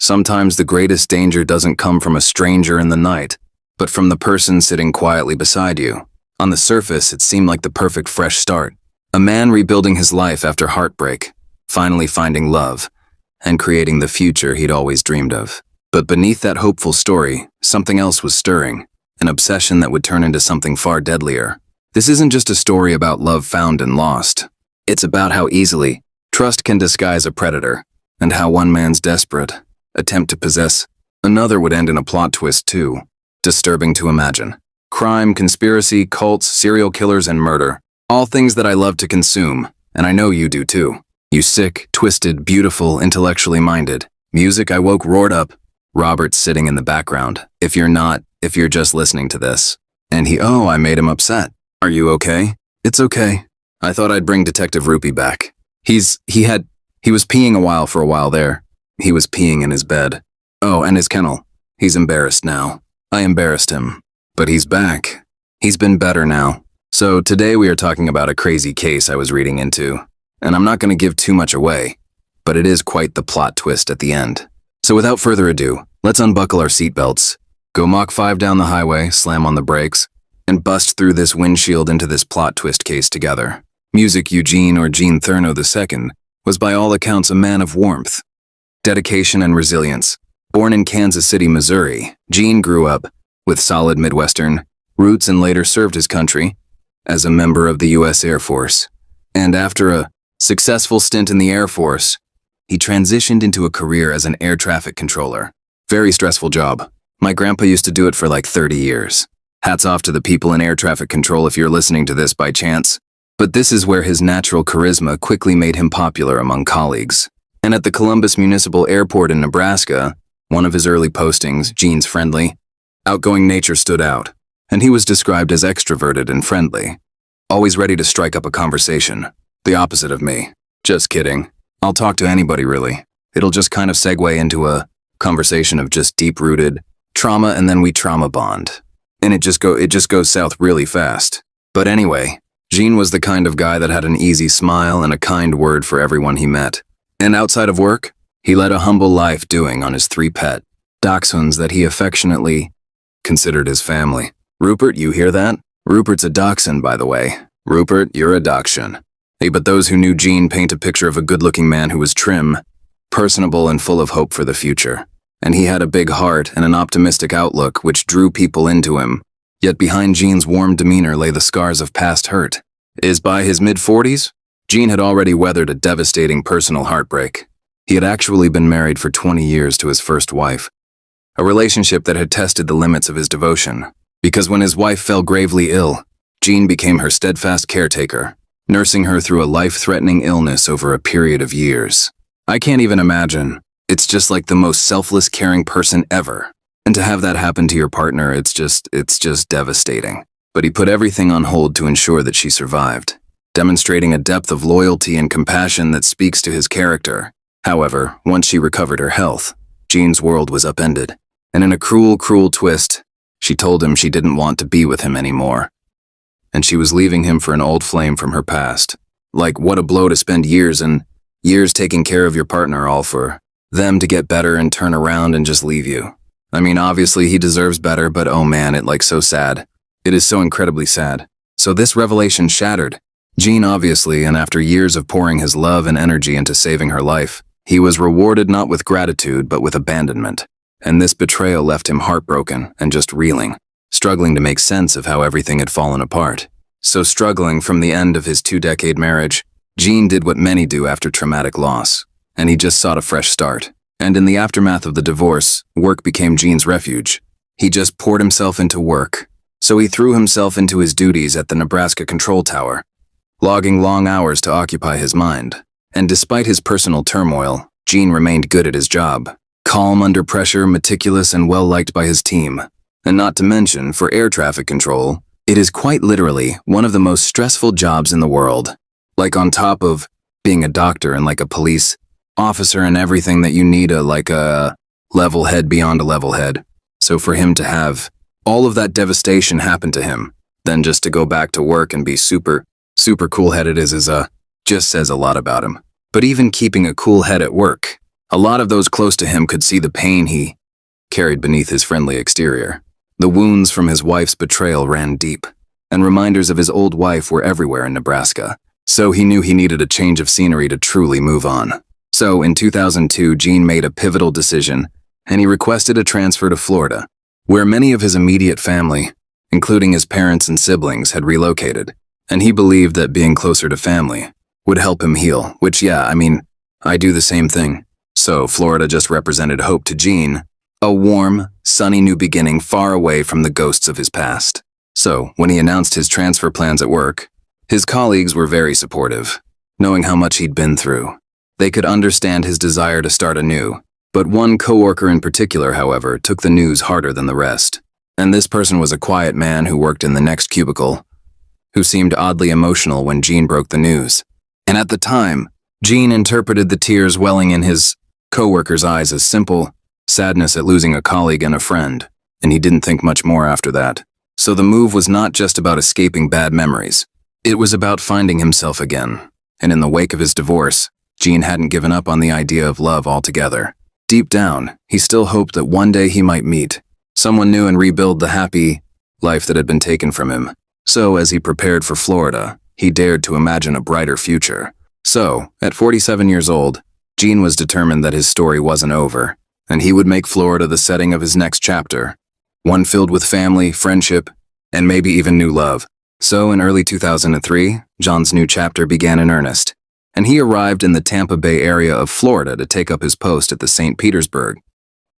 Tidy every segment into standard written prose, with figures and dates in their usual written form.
Sometimes the greatest danger doesn't come from a stranger in the night, but from the person sitting quietly beside you. On the surface, it seemed like the perfect fresh start. A man rebuilding his life after heartbreak, finally finding love, and creating the future he'd always dreamed of. But beneath that hopeful story, something else was stirring, an obsession that would turn into something far deadlier. This isn't just a story about love found and lost. It's about how easily trust can disguise a predator, and how one man's desperate attempt to possess another would end in a plot twist too. Disturbing to imagine. Crime, conspiracy, cults, serial killers, and murder. All things that I love to consume, and I know you do too. You sick, twisted, beautiful, intellectually minded. Music I woke roared up. Robert's sitting in the background. If you're just listening to this. And I made him upset. Are you okay? It's okay. I thought I'd bring Detective Rupee back. He was peeing for a while there. He was peeing in his bed. Oh, and his kennel. He's embarrassed now. I embarrassed him. But he's back. He's been better now. So today we are talking about a crazy case I was reading into. And I'm not going to give too much away, but it is quite the plot twist at the end. So without further ado, let's unbuckle our seatbelts, go Mach 5 down the highway, slam on the brakes, and bust through this windshield into this plot twist case together. Music Eugene or Gene Therno II was by all accounts a man of warmth, dedication, and resilience. Born in Kansas City, Missouri, Gene grew up with solid Midwestern roots and later served his country as a member of the U.S. Air Force. And after a successful stint in the Air Force, he transitioned into a career as an air traffic controller. Very stressful job. My grandpa used to do it for like 30 years. Hats off to the people in air traffic control if you're listening to this by chance. But this is where his natural charisma quickly made him popular among colleagues. And at the Columbus Municipal Airport in Nebraska, one of his early postings, Gene's friendly, outgoing nature stood out, and he was described as extroverted and friendly. Always ready to strike up a conversation. The opposite of me. Just kidding. I'll talk to anybody really. It'll just kind of segue into a conversation of just deep-rooted trauma, and then we trauma bond. And it just goes south really fast. But anyway, Gene was the kind of guy that had an easy smile and a kind word for everyone he met. And outside of work, he led a humble life doing on his 3 pet dachshunds that he affectionately considered his family. Rupert, you hear that? Rupert's a dachshund, by the way. Rupert, you're a dachshund. Hey, but those who knew Gene paint a picture of a good-looking man who was trim, personable, and full of hope for the future. And he had a big heart and an optimistic outlook which drew people into him. Yet behind Gene's warm demeanor lay the scars of past hurt. By his mid-40s, Gene had already weathered a devastating personal heartbreak. He had actually been married for 20 years to his first wife, a relationship that had tested the limits of his devotion. Because when his wife fell gravely ill, Gene became her steadfast caretaker, nursing her through a life-threatening illness over a period of years. I can't even imagine. It's just like the most selfless, caring person ever. And to have that happen to your partner, it's just devastating. But he put everything on hold to ensure that she survived, demonstrating a depth of loyalty and compassion that speaks to his character. However, once she recovered her health, Gene's world was upended. And in a cruel, cruel twist, she told him she didn't want to be with him anymore. And she was leaving him for an old flame from her past. Like, what a blow to spend years and years taking care of your partner, all for them to get better and turn around and just leave you. I mean, obviously he deserves better, but oh man, so sad. It is so incredibly sad. So this revelation shattered Gene, obviously, and after years of pouring his love and energy into saving her life, he was rewarded not with gratitude, but with abandonment. And this betrayal left him heartbroken and just reeling, struggling to make sense of how everything had fallen apart. So struggling from the end of his 2-decade marriage, Gene did what many do after traumatic loss, and he just sought a fresh start. And in the aftermath of the divorce, work became Gene's refuge. He just poured himself into work. So he threw himself into his duties at the Nebraska control tower, logging long hours to occupy his mind. And despite his personal turmoil, Gene remained good at his job. Calm under pressure, meticulous, and well-liked by his team. And not to mention, for air traffic control, it is quite literally one of the most stressful jobs in the world. Like on top of being a doctor and like a police officer and everything that you need a level head beyond a level head. So for him to have all of that devastation happen to him, then just to go back to work and be super cool-headed just says a lot about him. But even keeping a cool head at work, A lot of those close to him could see the pain he carried beneath his friendly exterior. The wounds from his wife's betrayal ran deep, and reminders of his old wife were everywhere in Nebraska. So he knew he needed a change of scenery to truly move on. So in 2002, Gene made a pivotal decision, and he requested a transfer to Florida, where many of his immediate family, including his parents and siblings, had relocated, and he believed that being closer to family would help him heal, which, yeah, I do the same thing. So Florida just represented hope to Gene, a warm, sunny new beginning far away from the ghosts of his past. So when he announced his transfer plans at work, his colleagues were very supportive, knowing how much he'd been through. They could understand his desire to start anew, but one coworker in particular, however, took the news harder than the rest. And this person was a quiet man who worked in the next cubicle, who seemed oddly emotional when Gene broke the news. And at the time, Gene interpreted the tears welling in his coworker's eyes as simple sadness at losing a colleague and a friend, and he didn't think much more after that. So the move was not just about escaping bad memories. It was about finding himself again. And in the wake of his divorce, Gene hadn't given up on the idea of love altogether. Deep down, he still hoped that one day he might meet someone new and rebuild the happy life that had been taken from him. So as he prepared for Florida, he dared to imagine a brighter future. So, at 47 years old, Gene was determined that his story wasn't over, and he would make Florida the setting of his next chapter, one filled with family, friendship, and maybe even new love. So in early 2003, John's new chapter began in earnest, and he arrived in the Tampa Bay area of Florida to take up his post at the St. Petersburg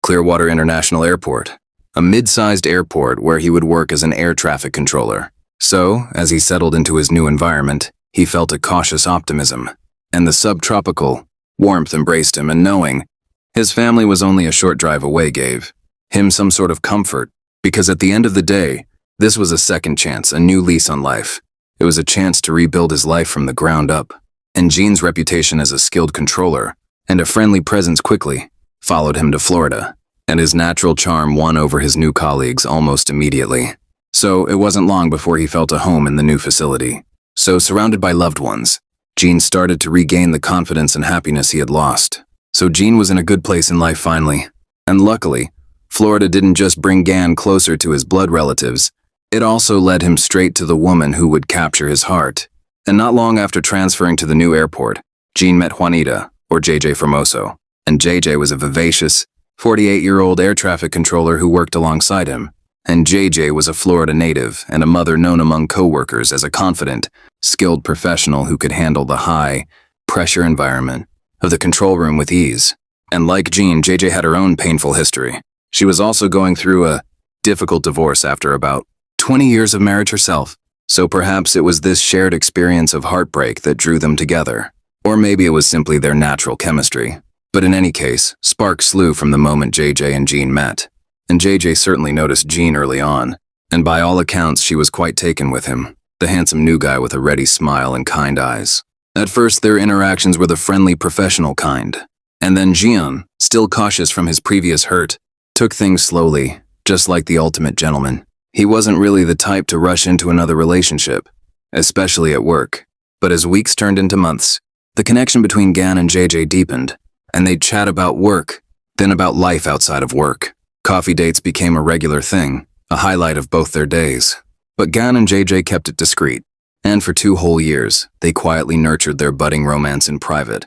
Clearwater International Airport, a mid-sized airport where he would work as an air traffic controller. So, as he settled into his new environment, he felt a cautious optimism, and the subtropical warmth embraced him, and knowing his family was only a short drive away gave him some sort of comfort, because at the end of the day, this was a second chance, a new lease on life. It was a chance to rebuild his life from the ground up, and Gene's reputation as a skilled controller and a friendly presence quickly followed him to Florida, and his natural charm won over his new colleagues almost immediately. So it wasn't long before he felt a home in the new facility. So surrounded by loved ones, Gene started to regain the confidence and happiness he had lost. So Gene was in a good place in life finally. And luckily, Florida didn't just bring Gan closer to his blood relatives, it also led him straight to the woman who would capture his heart. And not long after transferring to the new airport, Gene met Juanita, or JJ Formoso. And JJ was a vivacious, 48-year-old air traffic controller who worked alongside him. And JJ was a Florida native and a mother known among coworkers as a confident, skilled professional who could handle the high-pressure environment of the control room with ease. And like Gene, JJ had her own painful history. She was also going through a difficult divorce after about 20 years of marriage herself. So perhaps it was this shared experience of heartbreak that drew them together. Or maybe it was simply their natural chemistry. But in any case, sparks flew from the moment JJ and Gene met. And JJ certainly noticed Gene early on, and by all accounts she was quite taken with him, the handsome new guy with a ready smile and kind eyes. At first their interactions were the friendly professional kind, and then Gene, still cautious from his previous hurt, took things slowly, just like the ultimate gentleman. He wasn't really the type to rush into another relationship, especially at work. But as weeks turned into months, the connection between Gan and JJ deepened, and they'd chat about work, then about life outside of work. Coffee dates became a regular thing, a highlight of both their days. But Gan and JJ kept it discreet, and for 2 whole years, they quietly nurtured their budding romance in private,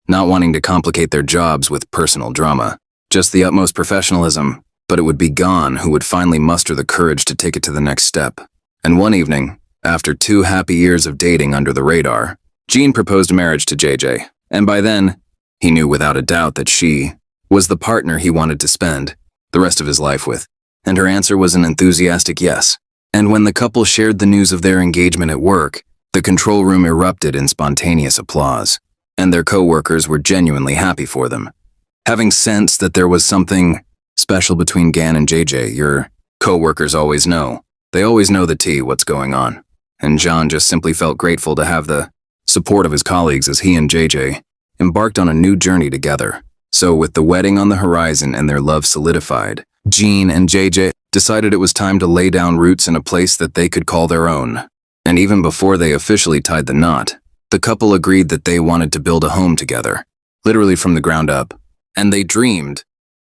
not wanting to complicate their jobs with personal drama, just the utmost professionalism. But it would be Gan who would finally muster the courage to take it to the next step. And one evening, after 2 happy years of dating under the radar, Gene proposed marriage to JJ, and by then, he knew without a doubt that she was the partner he wanted to spend the rest of his life with, and her answer was an enthusiastic yes. And when the couple shared the news of their engagement at work, the control room erupted in spontaneous applause, and their co-workers were genuinely happy for them. Having sensed that there was something special between Gan and JJ, your co-workers always know. They always know the tea, what's going on. And John just simply felt grateful to have the support of his colleagues as he and JJ embarked on a new journey together. So with the wedding on the horizon and their love solidified, Gene and JJ decided it was time to lay down roots in a place that they could call their own. And even before they officially tied the knot, the couple agreed that they wanted to build a home together, literally from the ground up. and they dreamed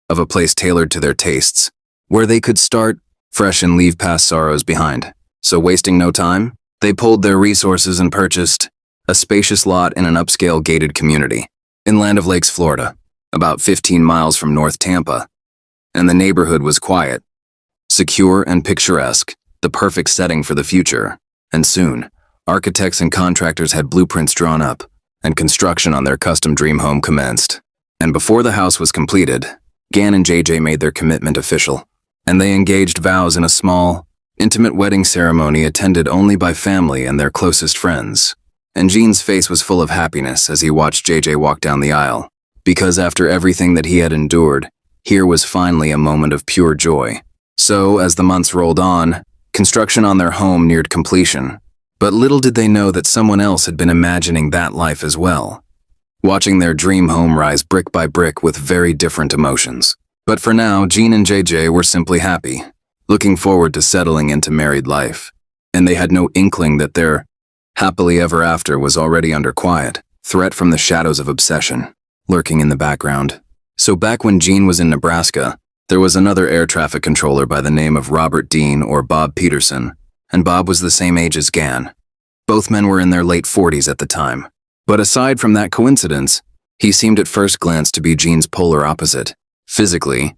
of a place tailored to their tastes, where they could start fresh and leave past sorrows behind. So wasting no time, they pulled their resources and purchased a spacious lot in an upscale gated community, inland of Lakes, Florida, about 15 miles from North Tampa. And the neighborhood was quiet, secure and picturesque, the perfect setting for the future. And soon, architects and contractors had blueprints drawn up, and construction on their custom dream home commenced. And before the house was completed, Gan and JJ made their commitment official, and they engaged vows in a small, intimate wedding ceremony attended only by family and their closest friends. And Gene's face was full of happiness as he watched JJ walk down the aisle, because after everything that he had endured, here was finally a moment of pure joy. So, as the months rolled on, construction on their home neared completion. But little did they know that someone else had been imagining that life as well, watching their dream home rise brick by brick with very different emotions. But for now, Gene and JJ were simply happy, looking forward to settling into married life. And they had no inkling that their happily ever after was already under quiet threat from the shadows of obsession lurking in the background. So back when Gene was in Nebraska, there was another air traffic controller by the name of Robert Dean or Bob Peterson, and Bob was the same age as Gan. Both men were in their late 40s at the time. But aside from that coincidence, he seemed at first glance to be Gene's polar opposite. Physically,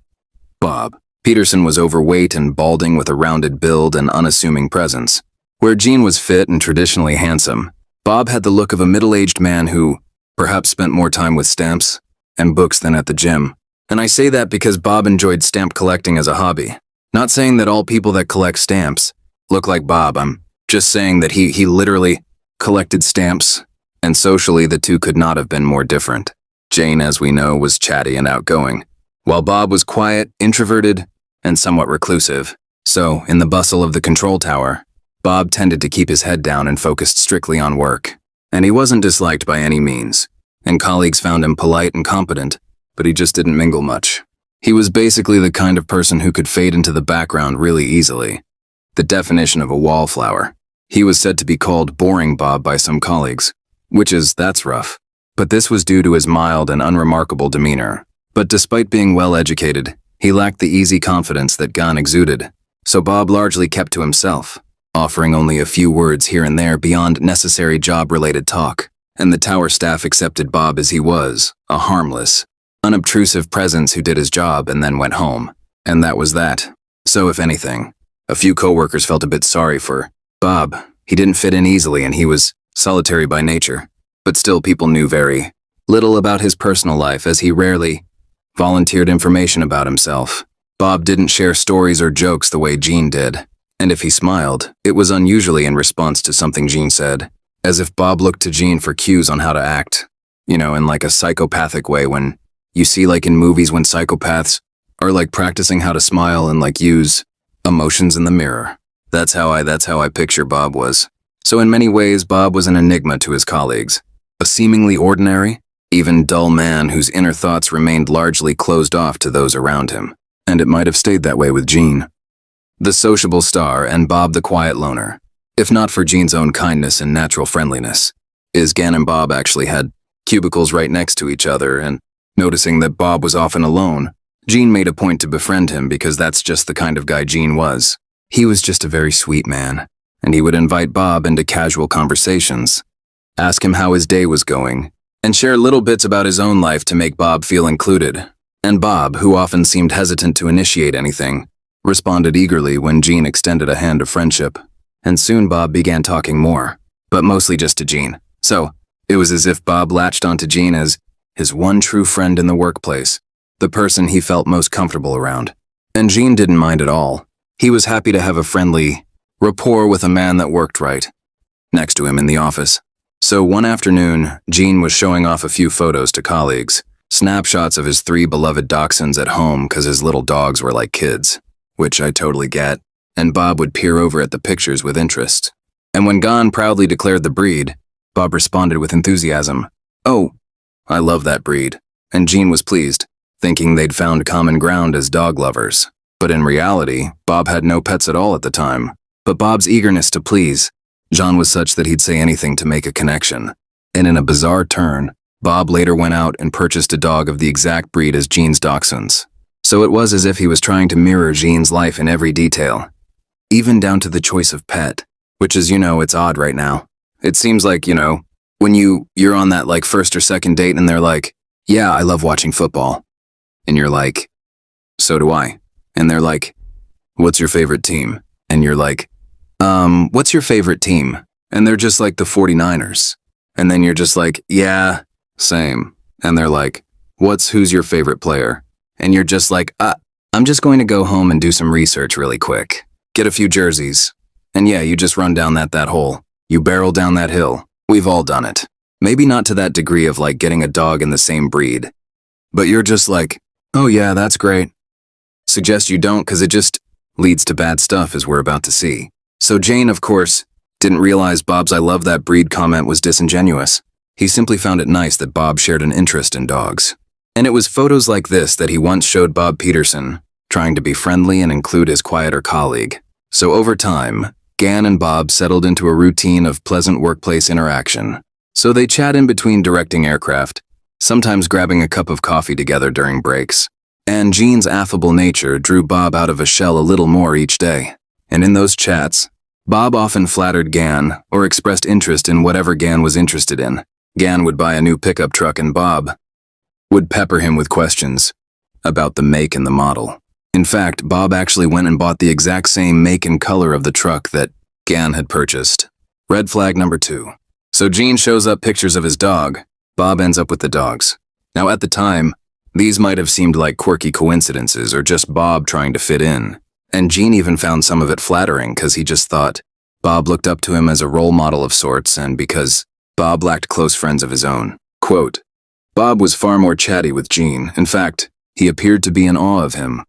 Bob Peterson was overweight and balding with a rounded build and unassuming presence. Where Gene was fit and traditionally handsome, Bob had the look of a middle-aged man who perhaps spent more time with stamps and books than at the gym. And I say that because Bob enjoyed stamp collecting as a hobby. Not saying that all people that collect stamps look like Bob, I'm just saying that he literally collected stamps, and socially the two could not have been more different. Jane, as we know, was chatty and outgoing, while Bob was quiet, introverted, and somewhat reclusive. So, in the bustle of the control tower, Bob tended to keep his head down and focused strictly on work. And he wasn't disliked by any means, and colleagues found him polite and competent, but he just didn't mingle much. He was basically the kind of person who could fade into the background really easily. The definition of a wallflower. He was said to be called Boring Bob by some colleagues, that's rough. But this was due to his mild and unremarkable demeanor. But despite being well-educated, he lacked the easy confidence that Gan exuded, so Bob largely kept to himself, offering only a few words here and there beyond necessary job-related talk. And the tower staff accepted Bob as he was, a harmless, unobtrusive presence who did his job and then went home. And that was that. So if anything, a few coworkers felt a bit sorry for Bob. He didn't fit in easily and he was solitary by nature. But still people knew very little about his personal life as he rarely volunteered information about himself. Bob didn't share stories or jokes the way Gene did. And if he smiled, it was unusually in response to something Gene said, as if Bob looked to Gene for cues on how to act. In like a psychopathic way when you see like in movies when psychopaths are like practicing how to smile and like use emotions in the mirror. That's how I picture Bob was. So in many ways, Bob was an enigma to his colleagues. A seemingly ordinary, even dull man whose inner thoughts remained largely closed off to those around him. And it might have stayed that way with Gene, the sociable star, and Bob the quiet loner. If not for Gene's own kindness and natural friendliness, Gan and Bob actually had cubicles right next to each other, and noticing that Bob was often alone, Gene made a point to befriend him because that's just the kind of guy Gene was. He was just a very sweet man, and he would invite Bob into casual conversations, ask him how his day was going, and share little bits about his own life to make Bob feel included. And Bob, who often seemed hesitant to initiate anything, responded eagerly when Gene extended a hand of friendship. And soon Bob began talking more, but mostly just to Gene. So, it was as if Bob latched onto Gene as his one true friend in the workplace, the person he felt most comfortable around. And Gene didn't mind at all. He was happy to have a friendly rapport with a man that worked right next to him in the office. So one afternoon, Gene was showing off a few photos to colleagues, snapshots of his 3 beloved dachshunds at home because his little dogs were like kids, which I totally get, and Bob would peer over at the pictures with interest. And when Gan proudly declared the breed, Bob responded with enthusiasm, "Oh, I love that breed." And Gene was pleased, thinking they'd found common ground as dog lovers. But in reality, Bob had no pets at all at the time. But Bob's eagerness to please Jean was such that he'd say anything to make a connection. And in a bizarre turn, Bob later went out and purchased a dog of the exact breed as Gene's dachshunds. So it was as if he was trying to mirror Gene's life in every detail, even down to the choice of pet, which is, it's odd right now. It seems like, when you're on that like first or second date and they're like, yeah, I love watching football. And you're like, so do I. And they're like, what's your favorite team? And you're like, what's your favorite team? And they're just like the 49ers. And then you're just like, yeah, same. And they're like, who's your favorite player? And you're just like, I'm just going to go home and do some research really quick. Get a few jerseys. And yeah, you just run down that hole. You barrel down that hill. We've all done it. Maybe not to that degree of like getting a dog in the same breed. But you're just like, oh yeah, that's great. Suggest you don't, because it just leads to bad stuff, as we're about to see. So Jane, of course, didn't realize Bob's "I love that breed" comment was disingenuous. He simply found it nice that Bob shared an interest in dogs. And it was photos like this that he once showed Bob Peterson, trying to be friendly and include his quieter colleague. So over time, Gan and Bob settled into a routine of pleasant workplace interaction. So they chat in between directing aircraft, sometimes grabbing a cup of coffee together during breaks. And Gene's affable nature drew Bob out of a shell a little more each day. And in those chats, Bob often flattered Gan or expressed interest in whatever Gan was interested in. Gan would buy a new pickup truck and Bob would pepper him with questions about the make and the model. In fact, Bob actually went and bought the exact same make and color of the truck that Gan had purchased. Red flag number 2. So Gene shows up pictures of his dog. Bob ends up with the dogs. Now at the time, these might have seemed like quirky coincidences or just Bob trying to fit in. And Gene even found some of it flattering because he just thought Bob looked up to him as a role model of sorts, and because Bob lacked close friends of his own. Quote, Bob was far more chatty with Gene. In fact, he appeared to be in awe of him.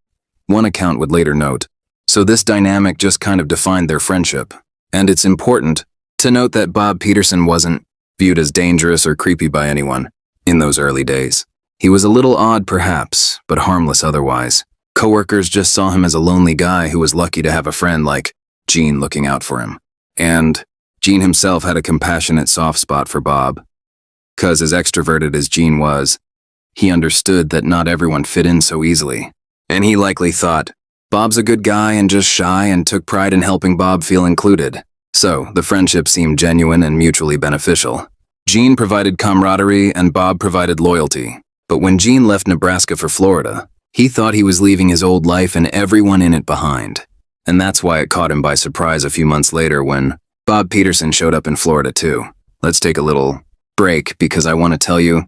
One account would later note. So this dynamic just kind of defined their friendship. And it's important to note that Bob Peterson wasn't viewed as dangerous or creepy by anyone in those early days. He was a little odd perhaps, but harmless otherwise. Coworkers just saw him as a lonely guy who was lucky to have a friend like Gene looking out for him. And Gene himself had a compassionate soft spot for Bob. 'Cause as extroverted as Gene was, he understood that not everyone fit in so easily. And he likely thought, Bob's a good guy and just shy, and took pride in helping Bob feel included. So, the friendship seemed genuine and mutually beneficial. Gene provided camaraderie and Bob provided loyalty. But when Gene left Nebraska for Florida, he thought he was leaving his old life and everyone in it behind. And that's why it caught him by surprise a few months later when Bob Peterson showed up in Florida too. Let's take a little break because I want to tell you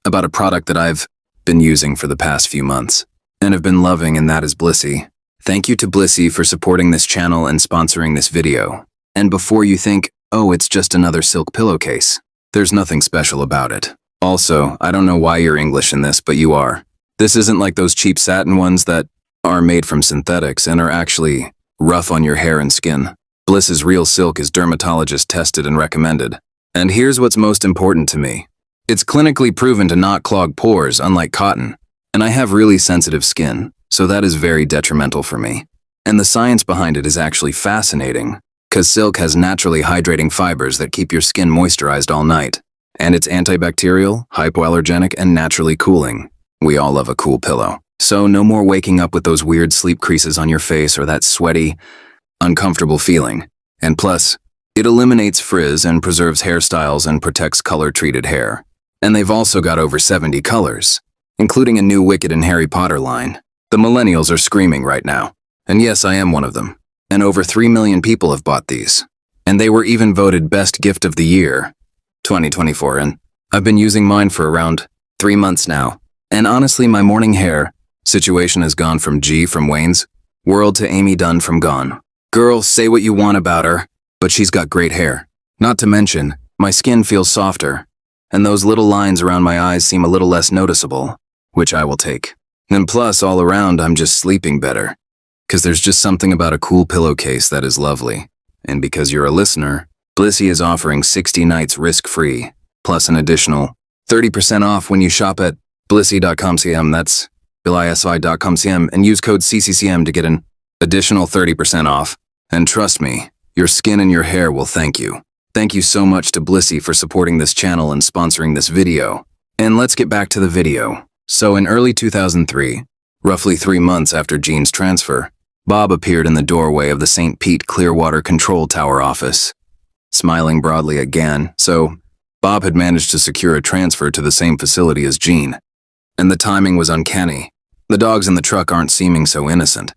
about a product that I've been using for the past few months and have been loving, and that is Blissy. Thank you to Blissy for supporting this channel and sponsoring this video. And before you think, oh, it's just another silk pillowcase, there's nothing special about it. Also, I don't know why you're English in this, but you are. This isn't like those cheap satin ones that are made from synthetics and are actually rough on your hair and skin. Bliss's real silk is dermatologist tested and recommended. And here's what's most important to me. It's clinically proven to not clog pores, unlike cotton. And I have really sensitive skin, so that is very detrimental for me. And the science behind it is actually fascinating, because silk has naturally hydrating fibers that keep your skin moisturized all night. And it's antibacterial, hypoallergenic, and naturally cooling. We all love a cool pillow. So no more waking up with those weird sleep creases on your face or that sweaty, uncomfortable feeling. And plus, it eliminates frizz and preserves hairstyles and protects color-treated hair. And they've also got over 70 colors, including a new Wicked and Harry Potter line. The millennials are screaming right now. And yes, I am one of them. And over 3 million people have bought these. And they were even voted Best Gift of the Year, 2024, and I've been using mine for around 3 months now. And honestly, my morning hair situation has gone from G from Wayne's World to Amy Dunn from Gone. Girl, say what you want about her, but she's got great hair. Not to mention, my skin feels softer, and those little lines around my eyes seem a little less noticeable, which I will take. And plus, all around, I'm just sleeping better. 'Cause there's just something about a cool pillowcase that is lovely. And because you're a listener, Blissy is offering 60 nights risk-free, plus an additional 30% off when you shop at blissy.com/cm, that's blisy.com/cm, and use code CCCM to get an additional 30% off. And trust me, your skin and your hair will thank you. Thank you so much to Blissy for supporting this channel and sponsoring this video. And let's get back to the video. So in early 2003, roughly 3 months after Gene's transfer, Bob appeared in the doorway of the St. Pete Clearwater Control Tower office, smiling broadly at Gan. So Bob had managed to secure a transfer to the same facility as Gene. And the timing was uncanny. The dogs in the truck aren't seeming so innocent.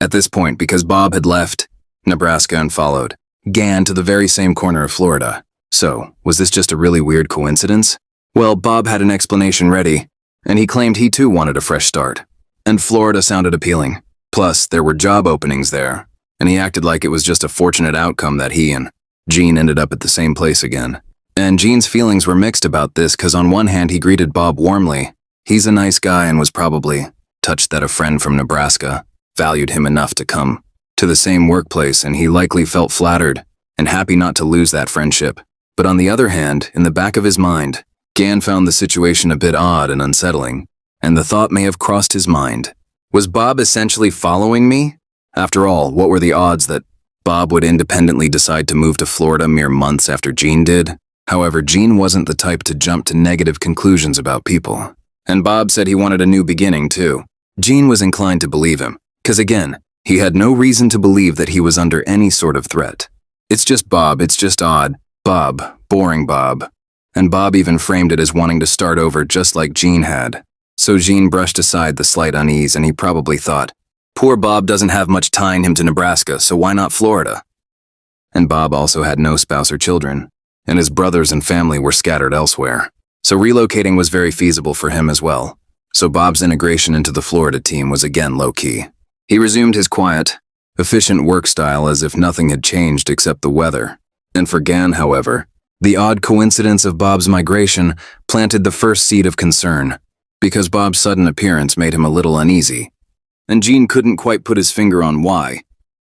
At this point, because Bob had left Nebraska and followed Gan to the very same corner of Florida. So, was this just a really weird coincidence? Well, Bob had an explanation ready, and he claimed he too wanted a fresh start. And Florida sounded appealing. Plus, there were job openings there, and he acted like it was just a fortunate outcome that he and Gene ended up at the same place again. And Gene's feelings were mixed about this because on one hand he greeted Bob warmly. He's a nice guy and was probably touched that a friend from Nebraska valued him enough to come to the same workplace, and he likely felt flattered and happy not to lose that friendship. But on the other hand, in the back of his mind, Gan found the situation a bit odd and unsettling, and the thought may have crossed his mind. Was Bob essentially following me? After all, what were the odds that Bob would independently decide to move to Florida mere months after Gene did? However, Gene wasn't the type to jump to negative conclusions about people. And Bob said he wanted a new beginning, too. Gene was inclined to believe him, because again, he had no reason to believe that he was under any sort of threat. It's just Bob, it's just odd. Bob, boring Bob. And Bob even framed it as wanting to start over just like Gene had. So Gene brushed aside the slight unease and he probably thought, poor Bob doesn't have much tying him to Nebraska, so why not Florida? And Bob also had no spouse or children, and his brothers and family were scattered elsewhere. So relocating was very feasible for him as well. So Bob's integration into the Florida team was again low-key. He resumed his quiet, efficient work style as if nothing had changed except the weather. And for Gan, however, the odd coincidence of Bob's migration planted the first seed of concern, because Bob's sudden appearance made him a little uneasy. And Gene couldn't quite put his finger on why,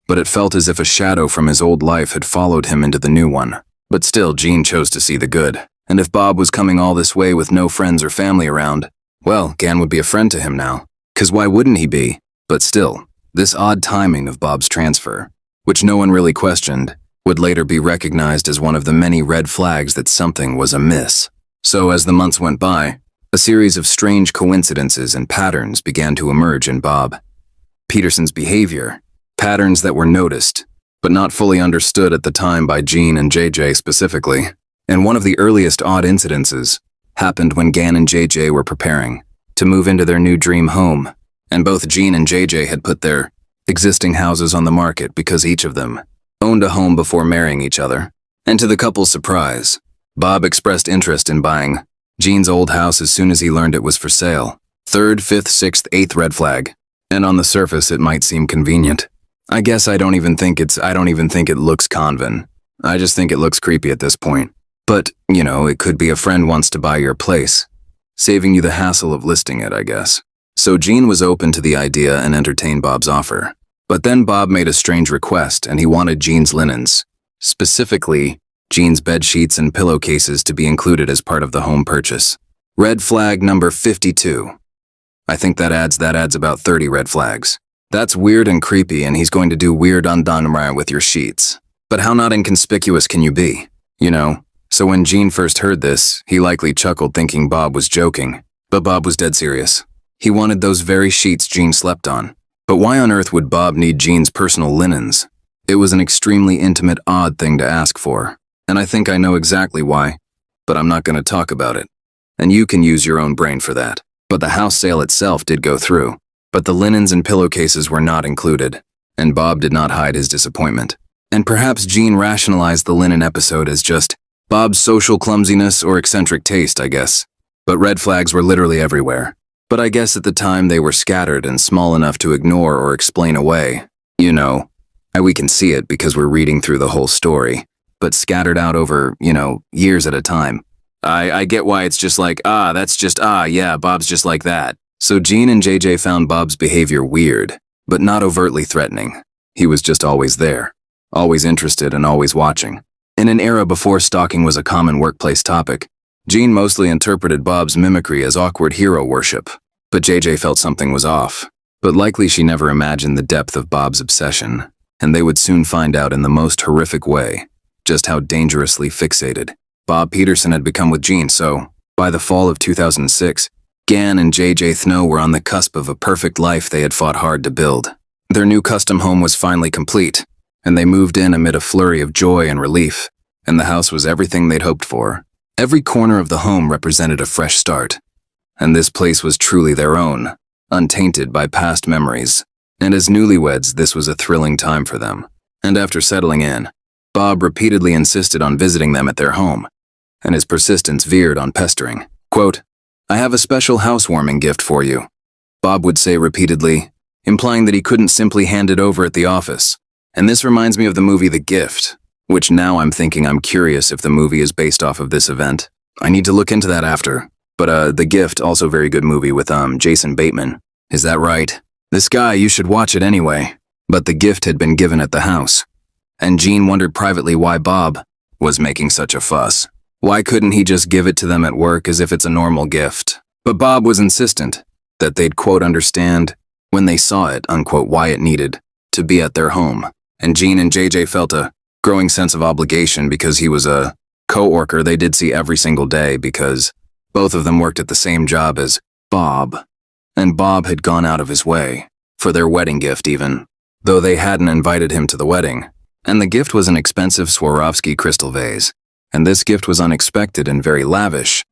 but it felt as if a shadow from his old life had followed him into the new one. But still, Gene chose to see the good. And if Bob was coming all this way with no friends or family around, well, Gan would be a friend to him now. 'Cause why wouldn't he be? But still, this odd timing of Bob's transfer, which no one really questioned, would later be recognized as one of the many red flags that something was amiss. So as the months went by, a series of strange coincidences and patterns began to emerge in Bob Peterson's behavior, patterns that were noticed, but not fully understood at the time by Gene and JJ specifically. And one of the earliest odd incidences happened when Gan and JJ were preparing to move into their new dream home, and both Gene and JJ had put their existing houses on the market because each of them owned a home before marrying each other. And to the couple's surprise, Bob expressed interest in buying Gene's old house as soon as he learned it was for sale. 3rd, 5th, 6th, 8th red flag. And on the surface it might seem convenient. I guess I don't even think it looks conven. I just think it looks creepy at this point. But, you know, it could be a friend wants to buy your place, saving you the hassle of listing it, I guess. So Gene was open to the idea and entertained Bob's offer. But then Bob made a strange request and he wanted Gene's linens, specifically Gene's bed sheets and pillowcases, to be included as part of the home purchase. Red flag number 52. I think that adds about 30 red flags. That's weird and creepy, and he's going to do weird undone with your sheets. But how not inconspicuous can you be? You know? So when Gene first heard this, he likely chuckled thinking Bob was joking. But Bob was dead serious. He wanted those very sheets Gene slept on. But why on earth would Bob need Gene's personal linens? It was an extremely intimate, odd thing to ask for. And I think I know exactly why, but I'm not going to talk about it. And you can use your own brain for that. But the house sale itself did go through. But the linens and pillowcases were not included. And Bob did not hide his disappointment. And perhaps Gene rationalized the linen episode as just Bob's social clumsiness or eccentric taste, I guess. But red flags were literally everywhere. But I guess at the time they were scattered and small enough to ignore or explain away. You know, we can see it because we're reading through the whole story. But scattered out over, years at a time. I get why it's just like, yeah, Bob's just like that. So Gene and JJ found Bob's behavior weird, but not overtly threatening. He was just always there, always interested and always watching. In an era before stalking was a common workplace topic, Gene mostly interpreted Bob's mimicry as awkward hero worship, but JJ felt something was off. But likely she never imagined the depth of Bob's obsession, and they would soon find out in the most horrific way just how dangerously fixated Bob Peterson had become with Gene. So, By the fall of 2006, Gan and JJ Thno were on the cusp of a perfect life they had fought hard to build. Their new custom home was finally complete, and they moved in amid a flurry of joy and relief, and the house was everything they'd hoped for. Every corner of the home represented a fresh start, and this place was truly their own, untainted by past memories. And as newlyweds, this was a thrilling time for them. And after settling in, Bob repeatedly insisted on visiting them at their home, and his persistence veered on pestering. Quote, "I have a special housewarming gift for you," Bob would say repeatedly, implying that he couldn't simply hand it over at the office. And this reminds me of the movie The Gift, which now I'm thinking I'm curious if the movie is based off of this event. I need to look into that after. But The Gift, also very good movie with Jason Bateman. Is that right? This guy, you should watch it anyway. But the gift had been given at the house, and Gene wondered privately why Bob was making such a fuss. Why couldn't he just give it to them at work as if it's a normal gift? But Bob was insistent that they'd, quote, understand when they saw it, unquote, why it needed to be at their home. And Gene and JJ felt a growing sense of obligation because he was a co-worker they did see every single day because both of them worked at the same job as Bob. And Bob had gone out of his way, for their wedding gift even, though they hadn't invited him to the wedding. And the gift was an expensive Swarovski crystal vase. And this gift was unexpected and very lavish,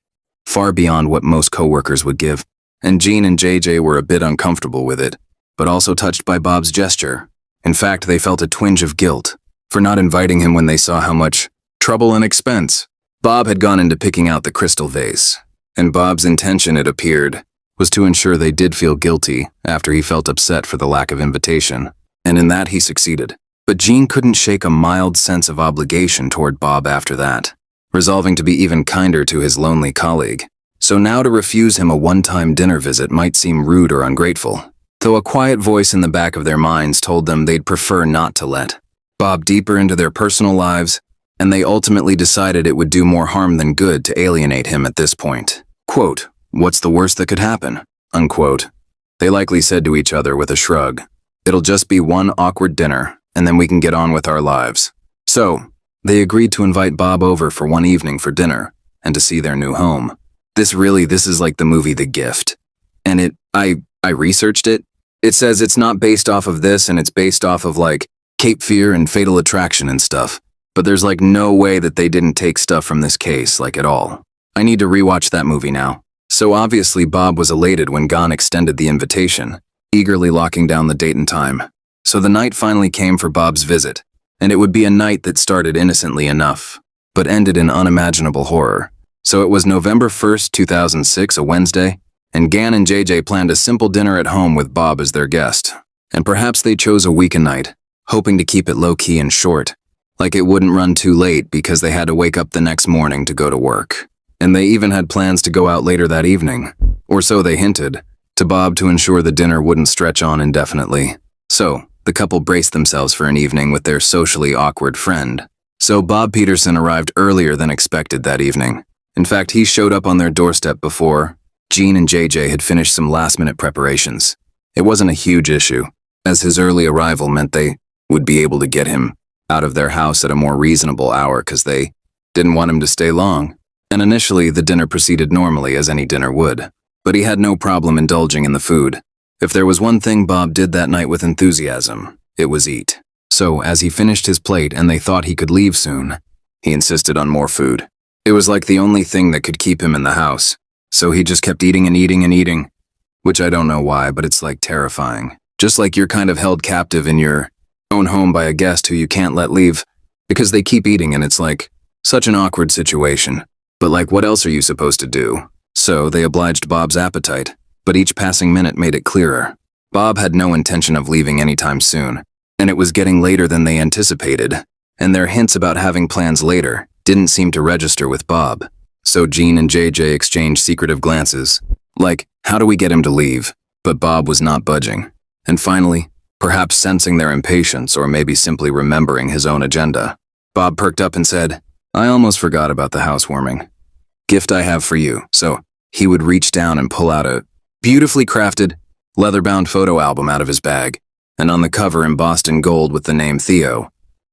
far beyond what most co-workers would give. And Gene and JJ were a bit uncomfortable with it, but also touched by Bob's gesture. In fact, they felt a twinge of guilt for not inviting him when they saw how much trouble and expense Bob had gone into picking out the crystal vase. And Bob's intention, it appeared, was to ensure they did feel guilty after he felt upset for the lack of invitation. And in that he succeeded. But Gene couldn't shake a mild sense of obligation toward Bob after that, resolving to be even kinder to his lonely colleague. So now to refuse him a one-time dinner visit might seem rude or ungrateful, though a quiet voice in the back of their minds told them they'd prefer not to let Bob deeper into their personal lives, and they ultimately decided it would do more harm than good to alienate him at this point. Quote, "What's the worst that could happen?" Unquote. They likely said to each other with a shrug, "It'll just be one awkward dinner, and then we can get on with our lives." So, they agreed to invite Bob over for one evening for dinner, and to see their new home. This is like the movie The Gift. And I researched it. It says it's not based off of this, and it's based off of like Cape Fear and Fatal Attraction and stuff. But there's like no way that they didn't take stuff from this case, like at all. I need to rewatch that movie now. So obviously Bob was elated when Gon extended the invitation, eagerly locking down the date and time. So the night finally came for Bob's visit, and it would be a night that started innocently enough, but ended in unimaginable horror. So it was November 1st, 2006, a Wednesday, and Gan and JJ planned a simple dinner at home with Bob as their guest. And perhaps they chose a weekend night, hoping to keep it low-key and short, like it wouldn't run too late because they had to wake up the next morning to go to work. And they even had plans to go out later that evening, or so they hinted, to Bob to ensure the dinner wouldn't stretch on indefinitely. So, the couple braced themselves for an evening with their socially awkward friend. So Bob Peterson arrived earlier than expected that evening. In fact, he showed up on their doorstep before Gene and JJ had finished some last-minute preparations. It wasn't a huge issue, as his early arrival meant they would be able to get him out of their house at a more reasonable hour because they didn't want him to stay long. And initially, the dinner proceeded normally as any dinner would. But he had no problem indulging in the food. If there was one thing Bob did that night with enthusiasm, it was eat. So, as he finished his plate and they thought he could leave soon, he insisted on more food. It was like the only thing that could keep him in the house. So he just kept eating and eating and eating, which I don't know why, but it's like terrifying. Just like you're kind of held captive in your own home by a guest who you can't let leave because they keep eating, and it's like such an awkward situation. But like, what else are you supposed to do? So they obliged Bob's appetite, but each passing minute made it clearer. Bob had no intention of leaving anytime soon, and it was getting later than they anticipated, and their hints about having plans later didn't seem to register with Bob. So Gene and JJ exchanged secretive glances, like, how do we get him to leave? But Bob was not budging. And finally, perhaps sensing their impatience or maybe simply remembering his own agenda, Bob perked up and said, "I almost forgot about the housewarming gift I have for you." So he would reach down and pull out a beautifully crafted, leather-bound photo album out of his bag, and on the cover embossed in gold with the name Theo.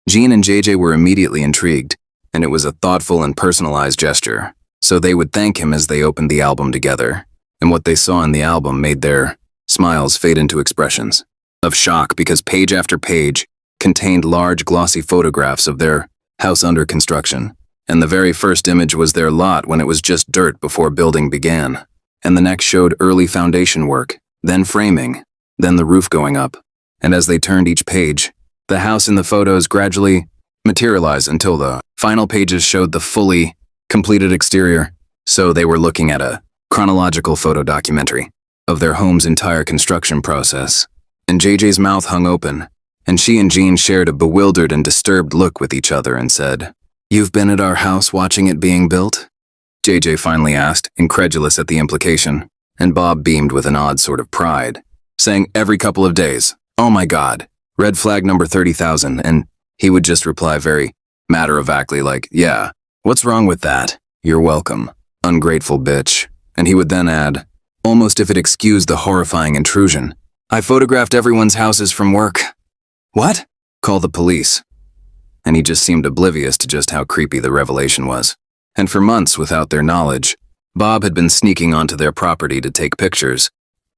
Gene and JJ were immediately intrigued, and it was a thoughtful and personalized gesture. so they would thank him as they opened the album together. And what they saw in the album made their smiles fade into expressions of shock, because page after page contained large glossy photographs of their house under construction. And the very first image was their lot when it was just dirt before building began. And the next showed early foundation work, then framing, then the roof going up. And as they turned each page, the house in the photos gradually materialized until the final pages showed the fully completed exterior. So they were looking at a chronological photo documentary of their home's entire construction process. And JJ's mouth hung open, and she and Gene shared a bewildered and disturbed look with each other and said, "You've been at our house watching it being built?" JJ finally asked, incredulous at the implication, and Bob beamed with an odd sort of pride, saying every couple of days, "Oh my God, red flag number 30,000, and he would just reply very matter-of-factly like, "Yeah, what's wrong with that? You're welcome, ungrateful bitch." And he would then add, almost if it excused the horrifying intrusion, "I photographed everyone's houses from work." "What?" "Call the police." And he just seemed oblivious to just how creepy the revelation was. And for months, without their knowledge, Bob had been sneaking onto their property to take pictures,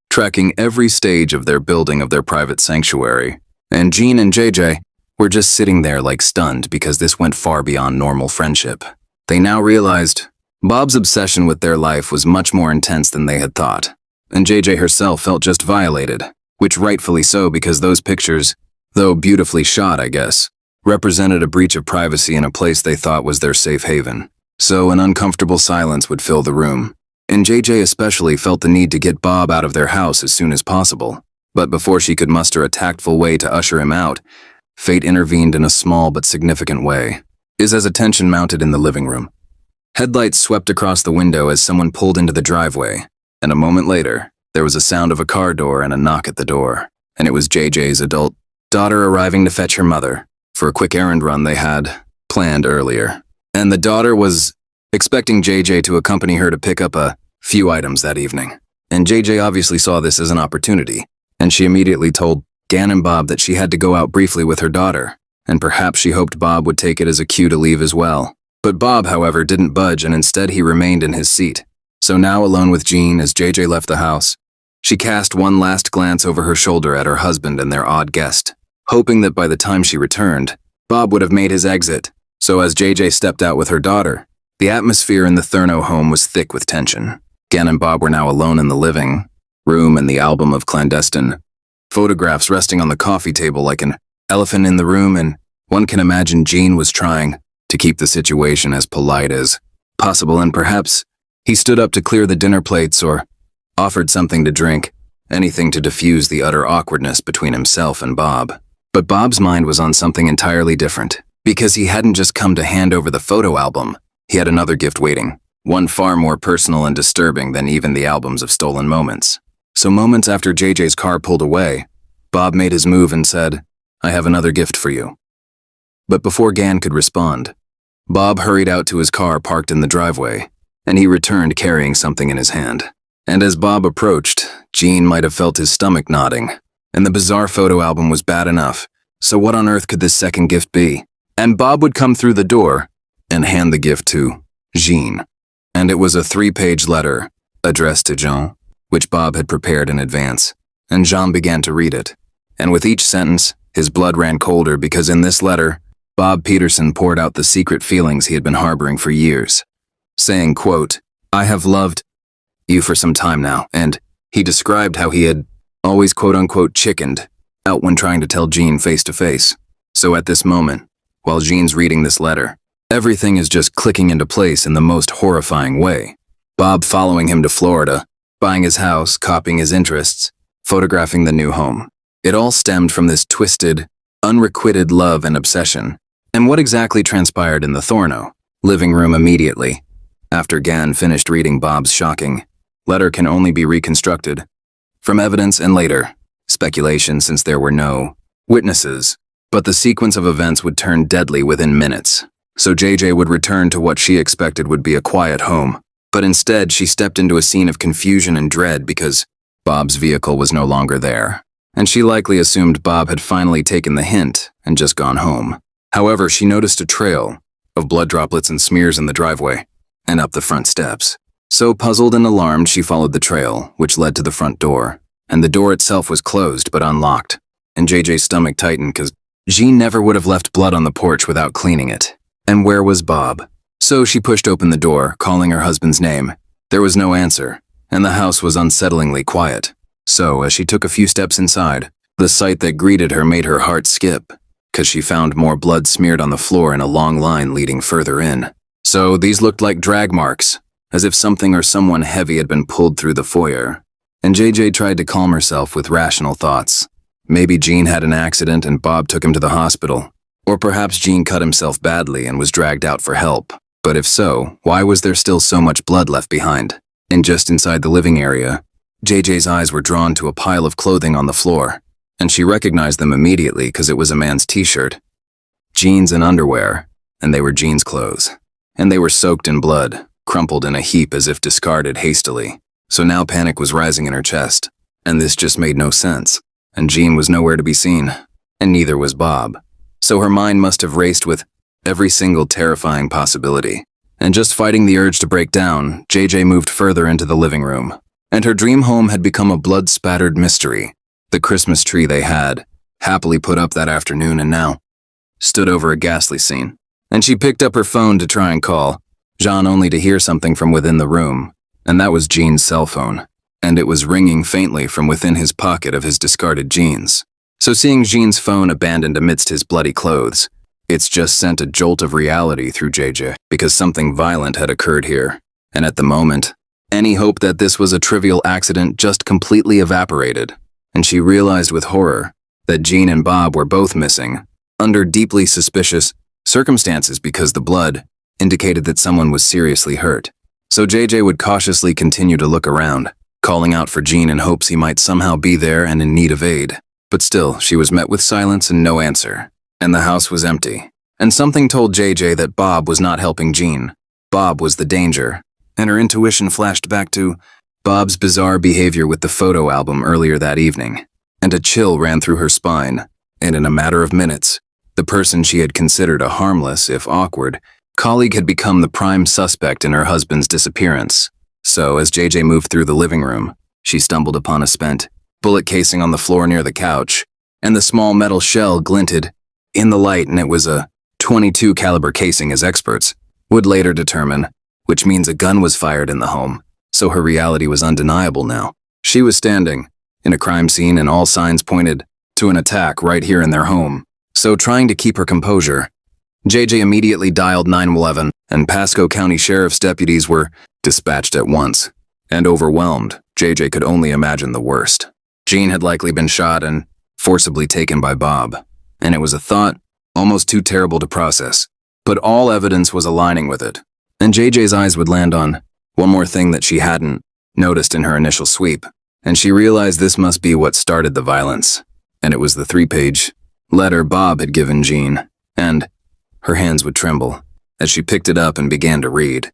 tracking every stage of their building of their private sanctuary. And Gene and JJ were just sitting there like stunned, because this went far beyond normal friendship. They now realized Bob's obsession with their life was much more intense than they had thought. And JJ herself felt just violated, which rightfully so, because those pictures, though beautifully shot, I guess, represented a breach of privacy in a place they thought was their safe haven. So an uncomfortable silence would fill the room, and JJ especially felt the need to get Bob out of their house as soon as possible. But before she could muster a tactful way to usher him out, fate intervened in a small but significant way. As attention mounted in the living room. Headlights swept across the window as someone pulled into the driveway, and a moment later, there was a sound of a car door and a knock at the door, and it was JJ's adult daughter arriving to fetch her mother for a quick errand run they had planned earlier. And the daughter was expecting JJ to accompany her to pick up a few items that evening. And JJ obviously saw this as an opportunity, and she immediately told Gan and Bob that she had to go out briefly with her daughter, and perhaps she hoped Bob would take it as a cue to leave as well. But Bob, however, didn't budge, and instead he remained in his seat. So now, alone with Gene as JJ left the house, she cast one last glance over her shoulder at her husband and their odd guest, hoping that by the time she returned, Bob would have made his exit. So as JJ stepped out with her daughter, the atmosphere in the Therno home was thick with tension. Gan and Bob were now alone in the living room, and the album of clandestine photographs resting on the coffee table like an elephant in the room, and one can imagine Gene was trying to keep the situation as polite as possible, and perhaps he stood up to clear the dinner plates or offered something to drink, anything to diffuse the utter awkwardness between himself and Bob. But Bob's mind was on something entirely different, because he hadn't just come to hand over the photo album. He had another gift waiting, one far more personal and disturbing than even the albums of stolen moments. So moments after JJ's car pulled away, Bob made his move and said, "I have another gift for you." But before Gan could respond, Bob hurried out to his car parked in the driveway, and he returned carrying something in his hand. And as Bob approached, Gene might have felt his stomach nodding, and the bizarre photo album was bad enough, so what on earth could this second gift be? And Bob would come through the door and hand the gift to Gene. And it was a 3-page letter addressed to Jean, which Bob had prepared in advance, and Jean began to read it. And with each sentence, his blood ran colder, because in this letter, Bob Peterson poured out the secret feelings he had been harboring for years, saying, quote, "I have loved you for some time now," and he described how he had always quote-unquote chickened out when trying to tell Gene face-to-face. So at this moment, while Gene's reading this letter, everything is just clicking into place in the most horrifying way. Bob following him to Florida, buying his house, copying his interests, photographing the new home. It all stemmed from this twisted, unrequited love and obsession. And what exactly transpired in the Therno living room immediately after Gan finished reading Bob's shocking letter can only be reconstructed from evidence and later speculation, since there were no witnesses. But the sequence of events would turn deadly within minutes. So JJ would return to what she expected would be a quiet home. But instead, she stepped into a scene of confusion and dread because Bob's vehicle was no longer there. And she likely assumed Bob had finally taken the hint and just gone home. However, she noticed a trail of blood droplets and smears in the driveway. and up the front steps. So puzzled and alarmed, she followed the trail, which led to the front door. And the door itself was closed but unlocked. And JJ's stomach tightened because Jean never would have left blood on the porch without cleaning it. And where was Bob? So she pushed open the door, calling her husband's name. There was no answer, and the house was unsettlingly quiet. So, as she took a few steps inside, the sight that greeted her made her heart skip, because she found more blood smeared on the floor and a long line leading further in. So, these looked like drag marks, as if something or someone heavy had been pulled through the foyer. And JJ tried to calm herself with rational thoughts. Maybe Jean had an accident and Bob took him to the hospital. Or perhaps Jean cut himself badly and was dragged out for help. But if so, why was there still so much blood left behind? And just inside the living area, JJ's eyes were drawn to a pile of clothing on the floor, and she recognized them immediately because it was a man's t-shirt, jeans and underwear, and they were Jean's clothes. And they were soaked in blood, crumpled in a heap as if discarded hastily. So now panic was rising in her chest, and this just made no sense. And Jean was nowhere to be seen, and neither was Bob. So her mind must have raced with every single terrifying possibility. And just fighting the urge to break down, JJ moved further into the living room. And her dream home had become a blood-spattered mystery. The Christmas tree they had, happily put up that afternoon and now, stood over a ghastly scene. And she picked up her phone to try and call, Jean only to hear something from within the room. And that was Jean's cell phone. And it was ringing faintly from within his pocket of his discarded jeans. So seeing Jean's phone abandoned amidst his bloody clothes, it's just sent a jolt of reality through JJ, because something violent had occurred here. And at the moment, any hope that this was a trivial accident just completely evaporated. And she realized with horror that Jean and Bob were both missing, under deeply suspicious circumstances because the blood indicated that someone was seriously hurt. So JJ would cautiously continue to look around, calling out for Jean in hopes he might somehow be there and in need of aid. But still, she was met with silence and no answer. And the house was empty. And something told JJ that Bob was not helping Jean. Bob was the danger. And her intuition flashed back to Bob's bizarre behavior with the photo album earlier that evening. And a chill ran through her spine. And in a matter of minutes, the person she had considered a harmless, if awkward, colleague had become the prime suspect in her husband's disappearance. So, as JJ moved through the living room, she stumbled upon a spent bullet casing on the floor near the couch, and the small metal shell glinted in the light, and it was a .22 caliber casing, as experts would later determine, which means a gun was fired in the home. So her reality was undeniable now. She was standing in a crime scene and all signs pointed to an attack right here in their home. So trying to keep her composure, JJ immediately dialed 911, and Pasco County Sheriff's deputies were dispatched at once. And overwhelmed, JJ could only imagine the worst. Jean had likely been shot and forcibly taken by Bob. And it was a thought almost too terrible to process. But all evidence was aligning with it. And JJ's eyes would land on one more thing that she hadn't noticed in her initial sweep. And she realized this must be what started the violence. And it was the 3-page letter Bob had given Jean. And her hands would tremble as she picked it up and began to read